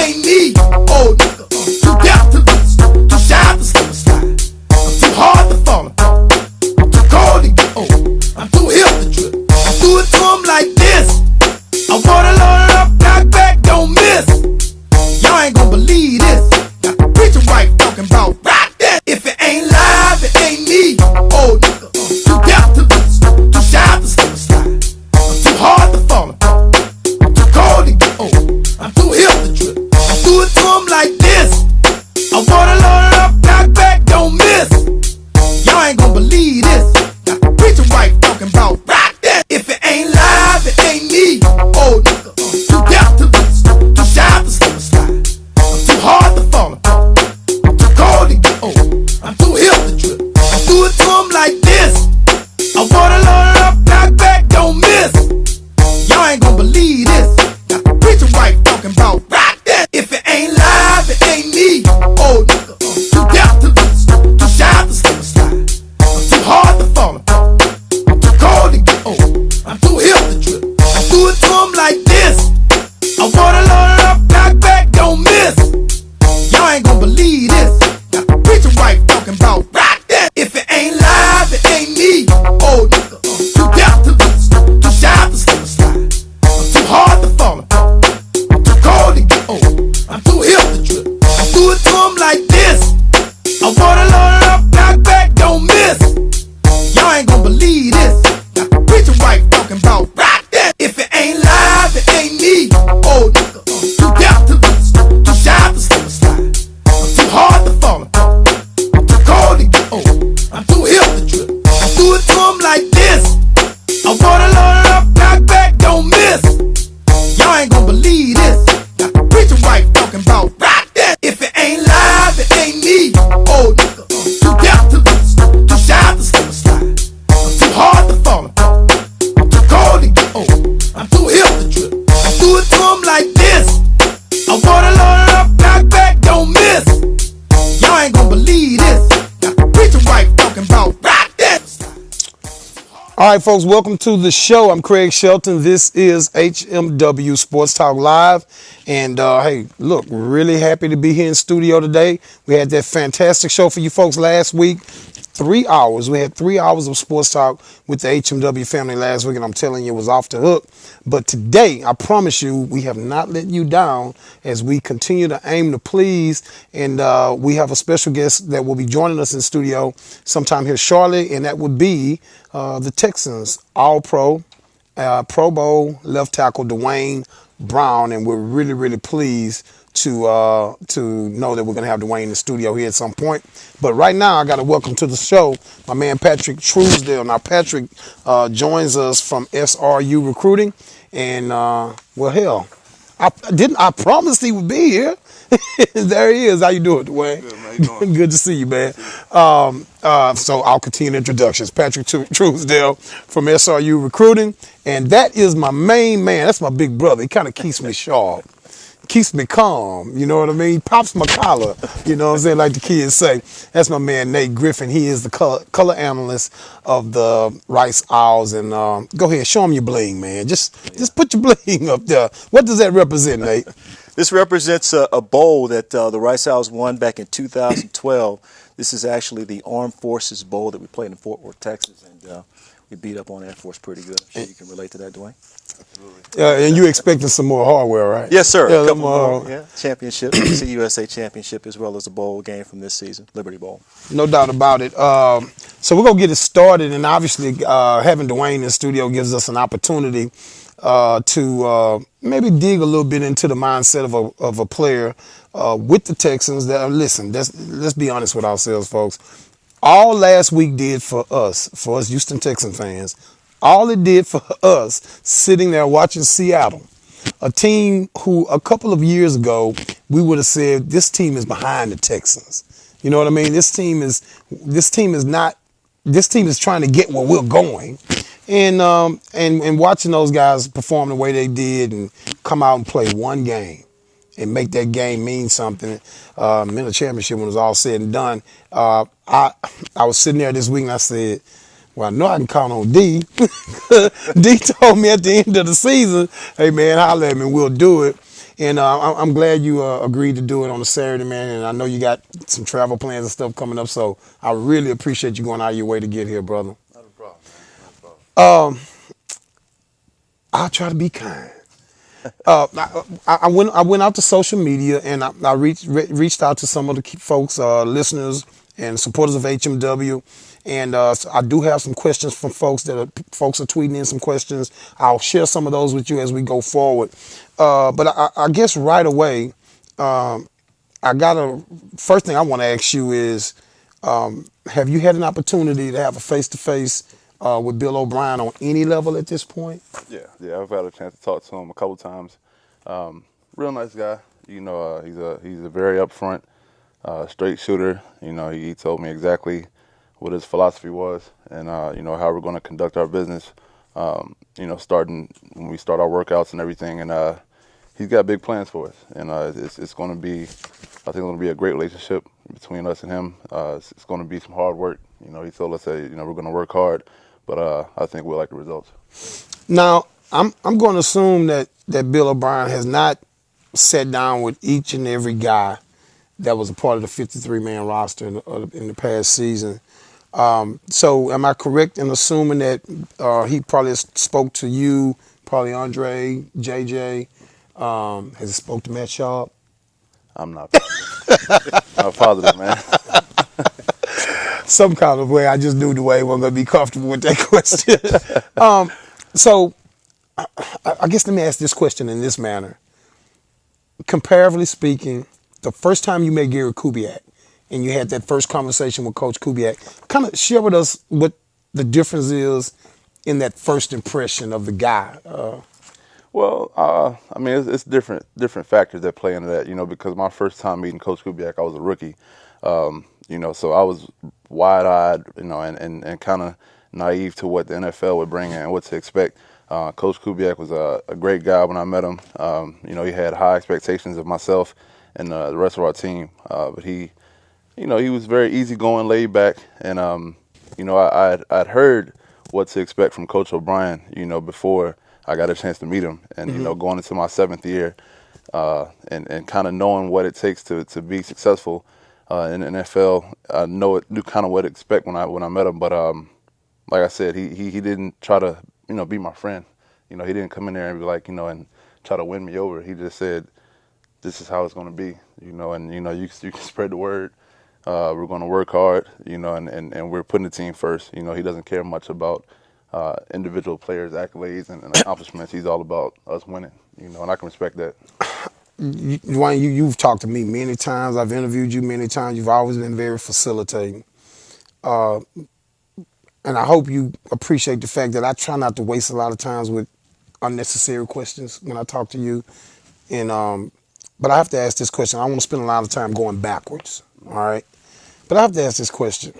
ain't me. Old nigga, too deaf to lose, too shy to slip and slide. I'm too hard to fall apart. I'm too cold to get old. I'm too hip to trip. I do it to 'em like this. I wanna load it up, knock back, don't miss. Y'all ain't gon' believe this. Got the preacher wife talking about rock that. If it ain't live, it ain't me. Old nigga, too deaf to lose, too shy to slip and slide. I'm too hard to fall apart. I'm too cold to get old. I'm too hip to trip. I do it to 'em like this. I wanna load it up, knock back, don't miss. Y'all ain't gon' believe this. Got the preacher wife talking about rock that. If it ain't live, it ain't me. Old nigga, too deaf to lose, too shy to slip and slide. I'm too hard to fall apart. I'm too cold to get old. I'm too hip to trip. I do it to 'em like this. I wanna load it up, knock back, don't miss. Y'all ain't gon' believe this. Got the preacher wife talking about rock that. If it ain't live, it ain't me. Old nigga, too deaf to lose, too shy to slip and slide. I'm too hard to fall apart. I'm too cold to get old. I'm too hip to trip. I do it to 'em like this. I wanna load it up, knock back, don't miss. Y'all ain't gon' believe this. Got the preacher wife talking about rock that. If it ain't live, it ain't me. Old nigga, too deaf to lose, too shy to slip and slide. I'm too hard to fall apart. I'm too cold to get old. I'm too hip to trip. I do it to 'em like this. I wanna load it up, knock back, don't miss. Y'all ain't gon' believe this. Got the preacher wife talking about rock that. If it ain't live, it ain't me. Old nigga, too deaf to lose, too shy to slip and slide. I'm too hard to fall apart. I'm too cold to get old. I'm too hip to trip. I do it to 'em like this. I wanna load it up, knock back, don't miss. Y'all ain't gon' believe this. Got the preacher wife talking about rock that. If it ain't live, it ain't me. Old nigga, too deaf to lose, too shy to slip and slide. I'm too hard to fall apart. I'm too cold to get old. I'm too hip to trip. I do it to 'em like this. I wanna load it up, knock back, don't miss. Y'all ain't gon' believe this. Got the preacher wife talking about rock that. All right, folks, welcome to the show. I'm Craig Shelton. This is HMW Sports Talk Live. And, hey, look, we're really happy to be here in studio today. We had that fantastic show for you folks last week. 3 hours. We had 3 hours of sports talk with the HMW family last week, and I'm telling you, it was off the hook. But today, I promise you, we have not let you down as we continue to aim to please. And we have a special guest that will be joining us in studio sometime here shortly, and that would be the Texans All-Pro, Pro Bowl left tackle Dwayne Brown, and we're really, really pleased to know that we're going to have Dwayne in the studio here at some point. But right now, I got to welcome to the show my man Patrick Truesdale. Now, Patrick joins us from SRU Recruiting, and well, hell, I promised he would be here. There he is. How you doing, Dwayne? Good, man. How you doing? Good to see you, man. So I'll continue the introductions. Patrick Truesdale from SRU Recruiting, and that is my main man. That's my big brother. He kind of keeps me sharp. Keeps me calm, you know what I mean? Pops my collar, you know what I'm saying, like the kids say. That's my man, Nate Griffin. He is the color analyst of the Rice Owls. And go ahead, show him your bling, man. Just put your bling up there. What does that represent, Nate? This represents a bowl that the Rice Owls won back in 2012. This is actually the Armed Forces Bowl that we played in Fort Worth, Texas. And we beat up on Air Force pretty good. I'm sure you can relate to that, Dwayne. And you expecting some more hardware, right? Yes, sir. Yeah, a couple more, championship, CUSA championship, as well as a bowl game from this season, Liberty Bowl. No doubt about it. So we're going to get it started, and obviously having Dwayne in the studio gives us an opportunity to maybe dig a little bit into the mindset of a player with the Texans. That listen, let's be honest with ourselves, folks. All last week did for us Houston Texan fans, all it did for us sitting there watching Seattle, a team who a couple of years ago we would have said this team is behind the Texans. You know what I mean? This team is trying to get where we're going. And watching those guys perform the way they did and come out and play one game and make that game mean something, in the championship when it was all said and done. I was sitting there this week and I said, well, I know I can count on D. D told me at the end of the season, hey, man, holler at me, we'll do it. And I'm glad you agreed to do it on a Saturday, man. And I know you got some travel plans and stuff coming up, so I really appreciate you going out of your way to get here, brother. Not a problem, man. Not a problem. I'll try to be kind. I went out to social media and I reached out to some of the folks, listeners and supporters of HMW, and so I do have some questions from folks folks are tweeting in some questions. I'll share some of those with you as we go forward. But I guess right away, I got a first thing I want to ask you is, have you had an opportunity to have a face to face with Bill O'Brien on any level at this point? Yeah. I've had a chance to talk to him a couple times. Real nice guy. He's a very upfront, straight shooter. He told me exactly what his philosophy was, and how we're going to conduct our business. Starting when we start our workouts and everything, and he's got big plans for us, and it's going to be, I think, it's going to be a great relationship between us and him. It's going to be some hard work. He told us that we're going to work hard, but I think we'll like the results. Now, I'm going to assume that Bill O'Brien has not sat down with each and every guy that was a part of the 53-man roster in the past season. So am I correct in assuming that he probably spoke to you, probably Andre, JJ, has he spoke to Matt Sharp? I'm not positive. Not positive, man. Some kind of way. I just knew the way we're going to be comfortable with that question. So I guess let me ask this question in this manner. Comparatively speaking, the first time you met Gary Kubiak and you had that first conversation with Coach Kubiak, kind of share with us what the difference is in that first impression of the guy. Well, I mean, it's different factors that play into that, because my first time meeting Coach Kubiak, I was a rookie, so I was wide-eyed, and kind of naive to what the NFL would bring and what to expect. Coach Kubiak was a great guy when I met him. He had high expectations of myself and the rest of our team, but he was very easygoing, laid back, and I'd heard what to expect from Coach O'Brien, before I got a chance to meet him, and going into my 7th year, and kind of knowing what it takes to be successful in the NFL. I knew kind of what to expect when I met him, but like I said, he didn't try to be my friend. He didn't come in there and be like and try to win me over. He just said, "This is how it's going to be," and you can spread the word. We're going to work hard, and we're putting the team first. He doesn't care much about individual players' accolades and accomplishments. He's all about us winning, and I can respect that. Dwayne, you've talked to me many times. I've interviewed you many times. You've always been very facilitating. And I hope you appreciate the fact that I try not to waste a lot of times with unnecessary questions when I talk to you. And but I have to ask this question. I don't want to spend a lot of time going backwards, all right? But I have to ask this question.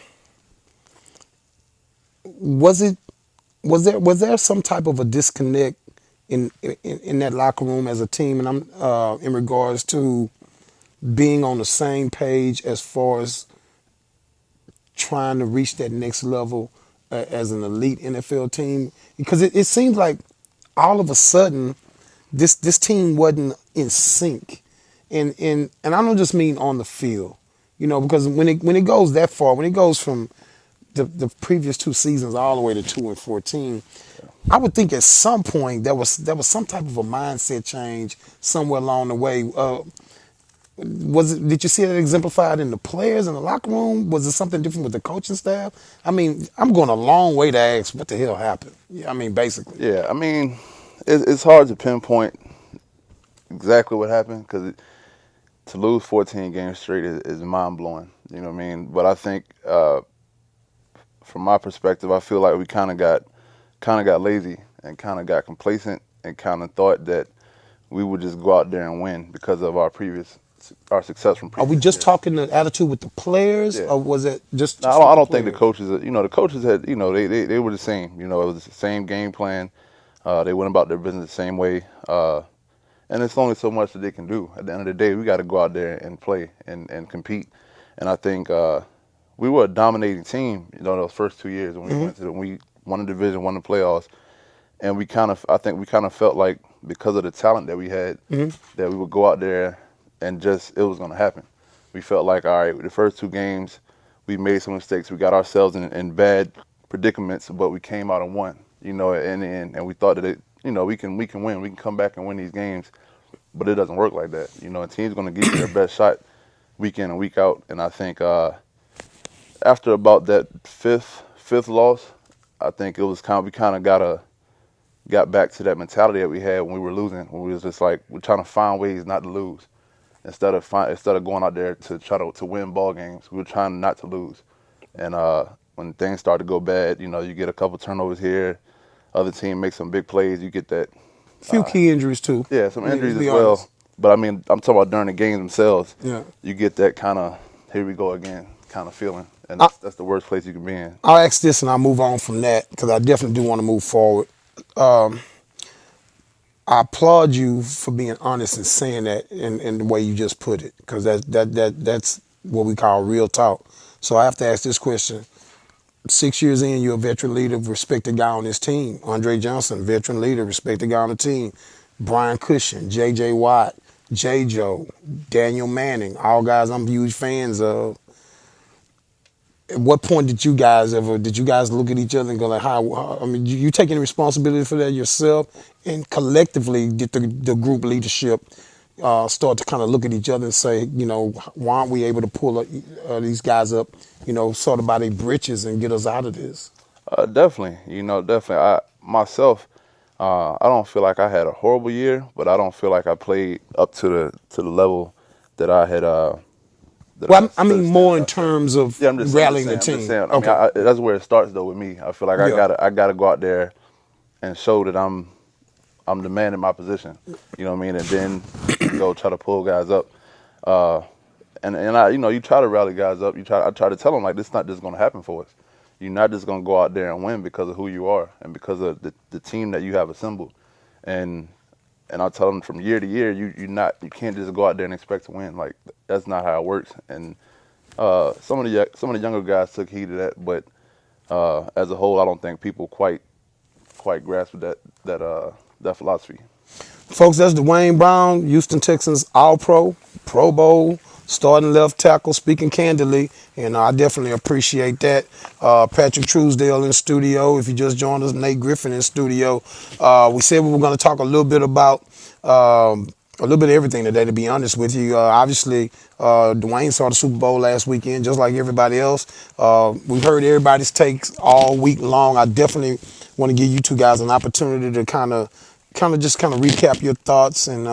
Was there some type of a disconnect in that locker room as a team, and I'm in regards to being on the same page as far as trying to reach that next level as an elite NFL team? Because it seems like all of a sudden this team wasn't in sync, and I don't just mean on the field, because when it goes that far, when it goes from the previous 2 seasons all the way to 2-14, I would think at some point there was some type of a mindset change somewhere along the way. Did you see that exemplified in the players in the locker room? Was it something different with the coaching staff? I mean, I'm going a long way to ask what the hell happened. I mean, basically. Yeah, I mean, it's hard to pinpoint exactly what happened, because to lose 14 games straight is mind-blowing. You know what I mean? But I think from my perspective, I feel like we kind of got lazy and kind of got complacent and kind of thought that we would just go out there and win because of our success from previous Are we just years. talking the attitude with the players, Yeah. or was it just? No, I don't think the coaches. The coaches had. They were the same. It was the same game plan. They went about their business the same way. And it's only so much that they can do. At the end of the day, we got to go out there and play and compete. And I think we were a dominating team, those first 2 years when we we won the division, won the playoffs, and I think we kind of felt like because of the talent that we had, that we would go out there and just, it was going to happen. We felt like, all right, the first 2 games, we made some mistakes. We got ourselves in bad predicaments, but we came out and won, you know, and we thought that, we can win. We can come back and win these games, but it doesn't work like that. You know, a team's going to give you their best shot week in and week out. And I think after about that fifth loss, I think it was we kind of got back to that mentality that we had when we were losing, when we was just like, we're trying to find ways not to lose. Instead of going out there to try to win ball games, we were trying not to lose. And when things start to go bad, you know, you get a couple turnovers here, other team makes some big plays, you get that. Few key injuries too. Yeah, some injuries as well. Honest. But I mean, I'm talking about during the games themselves. Yeah. You get that kind of, here we go again kind of feeling. And that's the worst place you can be in. I'll ask this and I'll move on from that because I definitely do want to move forward. I applaud you for being honest and saying that in the way you just put it, because that's what we call real talk. So I have to ask this question. 6 years in, you're a veteran leader, respected guy on this team. Andre Johnson, veteran leader, respected guy on the team. Brian Cushion, J.J. Watt, J.Joe, Daniel Manning, all guys I'm huge fans of. At what point did you guys look at each other and go like, I mean, you taking responsibility for that yourself? And collectively, did the group leadership start to kind of look at each other and say, you know, why aren't we able to pull these guys up, you know, sort of by their britches and get us out of this? Definitely. You know, definitely. I don't feel like I had a horrible year, but I don't feel like I played up to the level that I had. Well, I mean more in terms of rallying the team. Okay. I mean, that's where it starts though with me. I feel like I gotta go out there and show that I'm demanding my position. You know what I mean? And then go try to pull guys up. And I, you know, you try to rally guys up. I try to tell them like, this is not just gonna happen for us. You're not just gonna go out there and win because of who you are and because of the team that you have assembled. And I tell them from year to year, you can't just go out there and expect to win. Like, that's not how it works. And some of the younger guys took heed of that, but as a whole, I don't think people quite grasp that philosophy. Folks, that's Dwayne Brown, Houston Texans All-Pro, Pro Bowl, starting left tackle, speaking candidly, and I definitely appreciate that. Patrick Truesdale in studio. If you just joined us, Nate Griffin in studio. We said we were going to talk a little bit about a little bit of everything today, to be honest with you. Obviously, Dwayne saw the Super Bowl last weekend, just like everybody else. We've heard everybody's takes all week long. I definitely want to give you two guys an opportunity to kind of recap your thoughts, and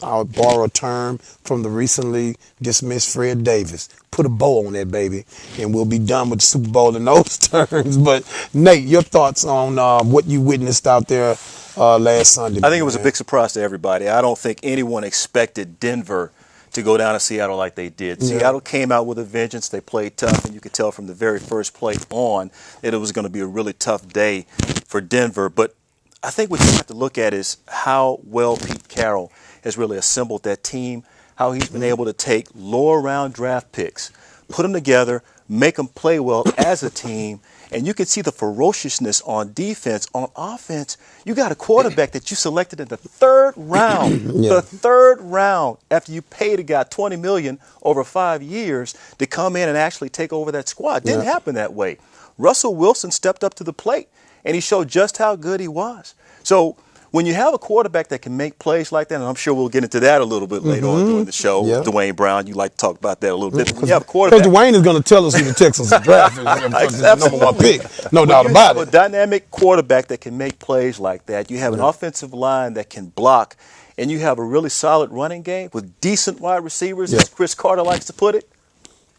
I'll borrow a term from the recently dismissed Fred Davis. Put a bow on that, baby, and we'll be done with the Super Bowl in those terms. But, Nate, your thoughts on what you witnessed out there last Sunday? I think it was a big surprise to everybody. I don't think anyone expected Denver to go down to Seattle like they did. Yeah. Seattle came out with a vengeance. They played tough, and you could tell from the very first play on that it was going to be a really tough day for Denver. But I think what you have to look at is how well Pete Carroll has really assembled that team, how he's been able to take lower round draft picks, put them together, make them play well as a team, and you can see the ferociousness on defense. On offense, you got a quarterback that you selected in the third round, the third round, after you paid a guy $20 million over 5 years to come in and actually take over that squad. Didn't happen that way. Russell Wilson stepped up to the plate, and he showed just how good he was. So when you have a quarterback that can make plays like that, and I'm sure we'll get into that a little bit later on during the show, Dwayne Brown, you like to talk about that a little bit. When you have a quarterback, because Dwayne is going to tell us who the Texans are drafting, number one pick, no doubt about it. You have a dynamic quarterback that can make plays like that. You have an offensive line that can block, and you have a really solid running game with decent wide receivers, as Chris Carter likes to put it.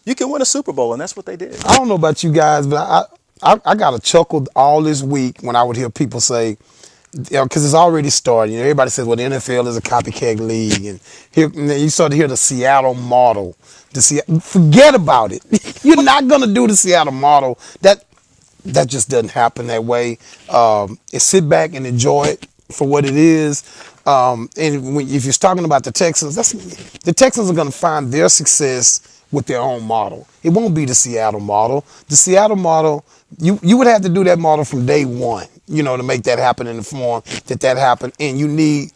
You can win a Super Bowl, and that's what they did. I don't know about you guys, but I got a chuckle all this week when I would hear people say, because it's already started. You know, everybody says, well, the NFL is a copycat league. And you start to hear the Seattle model. Forget about it. You're not going to do the Seattle model. That just doesn't happen that way. Sit back and enjoy it for what it is. And if you're talking about the Texans, the Texans are going to find their success with their own model. It won't be the Seattle model. The Seattle model, you would have to do that model from day one. you know, to make that happen in the form that happened. And you need,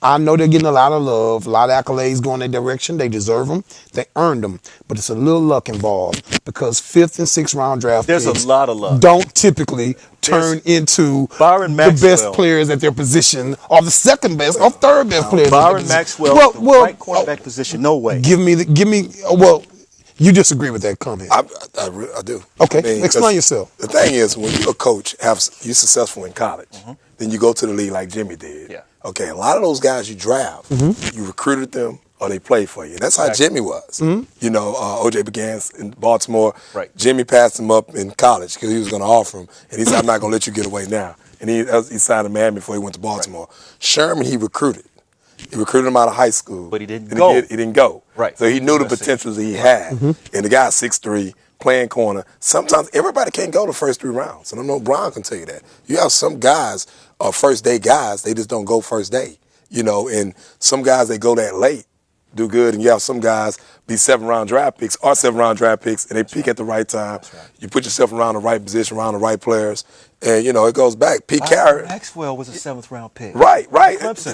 I know they're getting a lot of love, a lot of accolades going their direction. They deserve them. They earned them. But it's a little luck involved because 5th and 6th round draft There's picks a lot of luck. don't typically turn into Byron the best Maxwell. players at their position or the second best or third best players. Byron Maxwell, the right cornerback position, no way. Well, you disagree with that comment. I do. Okay, I mean, explain yourself. The thing is, when you're a coach, you're successful in college, then you go to the league like Jimmy did. Yeah. Okay, a lot of those guys you draft, you recruited them or they played for you. That's how Jimmy was. You know, O.J. began in Baltimore. Right. Jimmy passed him up in college because he was going to offer him, and he said, "I'm not going to let you get away now." And he signed in Miami before he went to Baltimore. Right. Sherman, he recruited. He recruited him out of high school. But he didn't go. He didn't go. Right. So he knew the potentials that he had. And the guy's 6'3", playing corner. Sometimes everybody can't go the first 3 rounds. And I know Brian can tell you that. You have some guys, first day guys, they just don't go first day. You know, and some guys, they go that late, do good. And you have some guys be 7th-round draft picks or 7th-round draft picks, and they peak at the right time. Right. You put yourself around the right position, around the right players. And, you know, it goes back. Pete Carroll. Maxwell was a 7th-round pick. Right.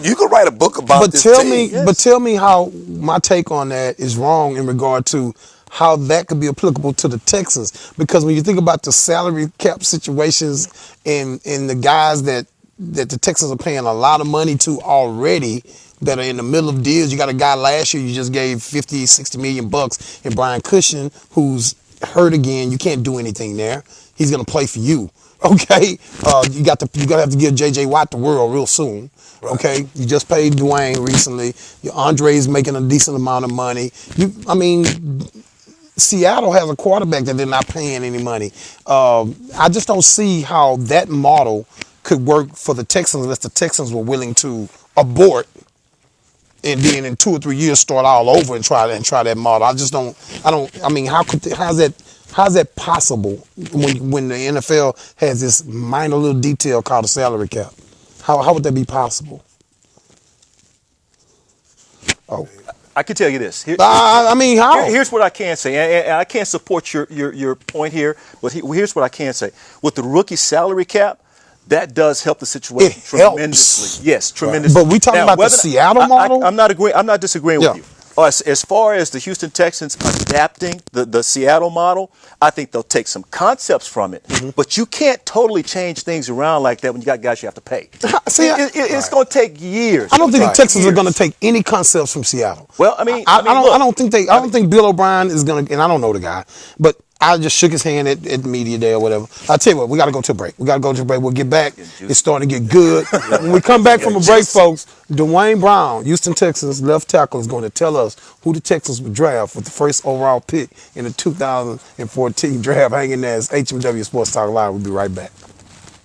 You could write a book about this team. But tell me how my take on that is wrong in regard to how that could be applicable to the Texans. Because when you think about the salary cap situations and the guys that the Texans are paying a lot of money to already that are in the middle of deals. You got a guy last year you just gave 50, 60 million bucks, and Brian Cushing, who's hurt again. You can't do anything there. He's gonna play for you. Okay, you gotta have to give J.J. Watt the world real soon. Right. Okay, you just paid Dwayne recently. Your Andre's making a decent amount of money. Seattle has a quarterback that they're not paying any money. I just don't see how that model could work for the Texans unless the Texans were willing to abort and then in 2 or 3 years start all over and try that model. How's that possible when the NFL has this minor little detail called a salary cap? How would that be possible? Oh, I can tell you this. How? Here's what I can say, and I can't support your point here, but here's what I can say. With the rookie salary cap, that does help the situation tremendously. Yes, tremendously. But we talking about the Seattle model? I'm not disagreeing with you. As far as the Houston Texans adapting the Seattle model, I think they'll take some concepts from it. But you can't totally change things around like that when you got guys you have to pay. It's going to take years. I don't think the Texans are going to take any concepts from Seattle. Well, I don't think Bill O'Brien is going to, and I don't know the guy, but I just shook his hand at media day or whatever. I'll tell you what, we got to go to a break. We'll get back. It's starting to get good. When we come back from a break, folks, Dwayne Brown, Houston Texans left tackle, is going to tell us who the Texans would draft with the first overall pick in the 2014 draft. Hang in there. It's HMW Sports Talk Live. We'll be right back.